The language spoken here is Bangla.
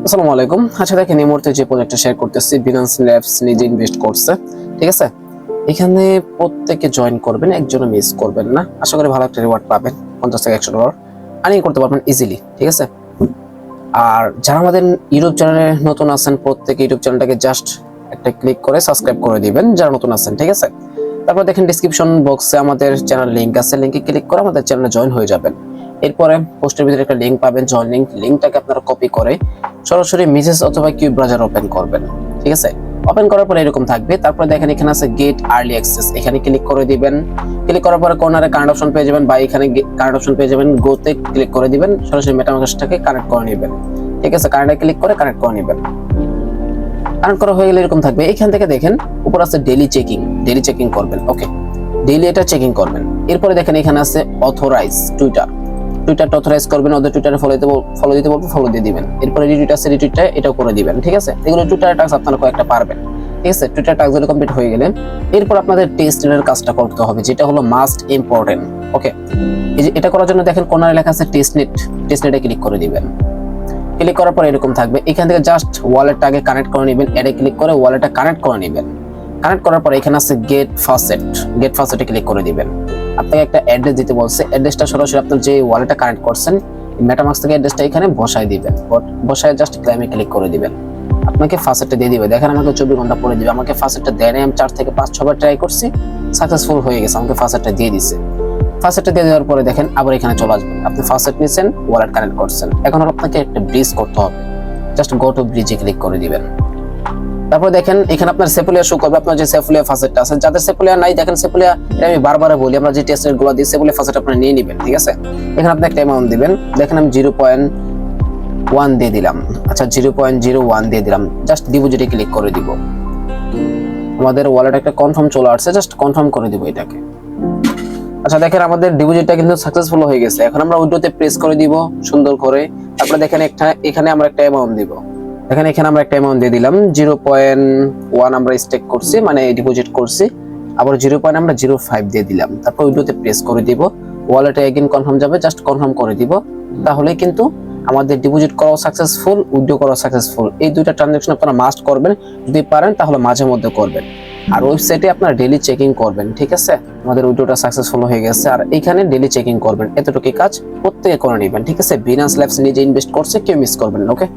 আসসালামু আলাইকুম। আচ্ছা দেখেন, এই মুহূর্তে যে প্রজেক্টটা শেয়ার করতেছি, বিনান্স ল্যাবস নিজে ইনভেস্ট করছে। ঠিক আছে, এখানে প্রত্যেকে জয়েন করবেন, একজনও মিস করবেন না। আশা করি ভালো একটা রিওয়ার্ড পাবেন, 50 থেকে $100 আর্নিং করতে পারবেন ইজিলি। ঠিক আছে, আর যারা আমাদের ইউটিউব চ্যানেলে নতুন আছেন, প্রত্যেকে ইউটিউব চ্যানেলটাকে জাস্ট একটা ক্লিক করে সাবস্ক্রাইব করে দিবেন যারা নতুন আছেন। ঠিক আছে, তারপর দেখেন ডিসক্রিপশন বক্সে আমাদের চ্যানেল লিংক আছে, লিংকে ক্লিক করে আমাদের চ্যানেলে জয়েন হয়ে যাবেন। এরপরে পোস্টের ভিতরে একটা লিংক পাবেন, জয়েন লিংক। লিংকটাকে আপনারা কপি করে সরাসরি মেসেজ অথবা কিউ ব্রাউজার ওপেন করবেন। ঠিক আছে, ওপেন করার পরে এরকম থাকবে। তারপরে দেখেন এখানে আছে গেট আর্লি অ্যাক্সেস, এখানে ক্লিক করে দিবেন। ক্লিক করার পরে কর্নারে কারেন্ট অপশন পেয়ে যাবেন, বা এখানে কারেন্ট অপশন পেয়ে যাবেন। গোতে ক্লিক করে দিবেন, সরাসরি মেটামাস্কটাকে কানেক্ট করে নেবেন। ঠিক আছে, কারেন্টে ক্লিক করে কানেক্ট করে নেবেন। কানেক্ট করা হয়ে গেলে এরকম থাকবে। এখান থেকে দেখেন উপর আছে ডেইলি চেকিং, ডেইলি চেকিং করবেন। ওকে, ডেইলি এটা চেকিং করবেন। এরপরে দেখেন এখানে আছে অথরাইজ টুইটারটা অথরাইজ করবেন, ওদের টুইটারে ফলো দিতে বলবো, ফলো দিয়ে দিবেন। এরপরে রিটুইট আছে, রিটুইটটা এটাও করে দিবেন। ঠিক আছে, এগুলো টুইটারের টাস্ক আপনারা কয়েকটা পারবেন। ঠিক আছে, টুইটার টাস্কগুলো কমপ্লিট হয়ে গেলে এরপর আপনাদের টেস্টের কাজটা করতে হবে, যেটা হলো মাস্ট ইম্পর্টেন্ট। ওকে, এই যে এটা করার জন্য দেখেন কর্নারে লেখা আছে টেস্টনেটে ক্লিক করে দিবেন। ক্লিক করার পর এরকম থাকবে। এখান থেকে জাস্ট ওয়ালেটটা আগে কানেক্ট করে নেবেন, এডে ক্লিক করে ওয়ালেটটা কানেক্ট করে নেবেন। কানেক্ট করার পর এখানে আছে গেট ফাসেটে ক্লিক করে দিবেন। আপনাকে একটা অ্যাড্রেস দিতে বলছে, অ্যাড্রেসটা সরাসরি আপনার যে ওয়ালেটটা কানেক্ট করছেন মেটামাস্ক থেকে অ্যাড্রেসটা এখানে বসায় দিবেন। বসায় জাস্ট ক্লেমে ক্লিক করে দিবেন। আপনাকে ফাসেটটা দিয়ে দিবে। দেখেন আমাকে 24 ঘন্টা পরে দিবে। আমাকে ফাসেটটা দেয় নাই, আমি 4 থেকে 5-6 বার ট্রাই করছি, সাকসেসফুল হয়ে গেছে, আমাকে ফাসেটটা দিয়ে দিছে। ফাসেটটা দিয়ে দেওয়ার পরে দেখেন আবার এখানে চলে আসবেন। আপনি ফাসেট নিছেন, ওয়ালেট কানেক্ট করছেন, এখন আপনাকে একটা ব্রিজ করতে হবে। জাস্ট গো টু ব্রিজে ক্লিক করে দিবেন। তারপর দেখেন এখানে আপনার সেফুলিয়া শো করবে, আপনার যে সেফুলিয়া ফাসেটটা আছে। যাদের সেফুলিয়া নাই, দেখেন সেফুলিয়া, এটা আমি বারবার বলি, আমরা যে টেস্টের গুলো দিই সেফুলিয়া ফাসেট আপনি নিয়ে নেবেন। ঠিক আছে, এখানে আপনি একটা অ্যামাউন্ট দিবেন। দেখেন আমি 0.1 দিয়ে দিলাম। আচ্ছা, 0.01 দিয়ে দিলাম। জাস্ট ডিপোজিটে ক্লিক করে দিব। আমাদের ওয়ালেট একটা কনফার্ম চলে আসছে, জাস্ট কনফার্ম করে দিব এটাকে। আচ্ছা দেখেন আমাদের ডিপোজিটটা কিন্তু সাকসেসফুল হয়ে গেছে। এখন আমরা উইথড্রতে প্রেস করে দিব সুন্দর করে। তারপরে দেখেন এখানে আমরা একটা অ্যামাউন্ট দিব। দেখেন এখানে আমরা একটা অ্যামাউন্ট দিয়ে দিলাম, 0.1 আমরা স্টেক করছি, মানে ডিপোজিট করছি। আবার 0.05 দিয়ে দিলাম। তারপর উইথড্রতে প্রেস করে দিব। ওয়ালেটে এগেইন কনফার্ম যাবে, জাস্ট কনফার্ম করে দিব। তাহলে কিন্তু আমাদের ডিপোজিট করাও সাকসেসফুল, উইথড্র করাও সাকসেসফুল। এই দুইটা ট্রানজাকশন আপনারা মাস্ট করবেন, যদি পারেন তাহলে মাঝে মধ্যে করবেন। আর ওয়েবসাইটে আপনারা ডেইলি চেকিং করবেন। ঠিক আছে, আমাদের উইথড্রটা সাকসেসফুল হয়ে গেছে, আর এইখানে ডেইলি চেকিং করবেন। এতটুকুই কাজ প্রত্যেকে করে নেবেন। ঠিক আছে, বিনান্স ল্যাবস নিজে ইনভেস্ট করছে, কেউ মিস করবেন না। ওকে।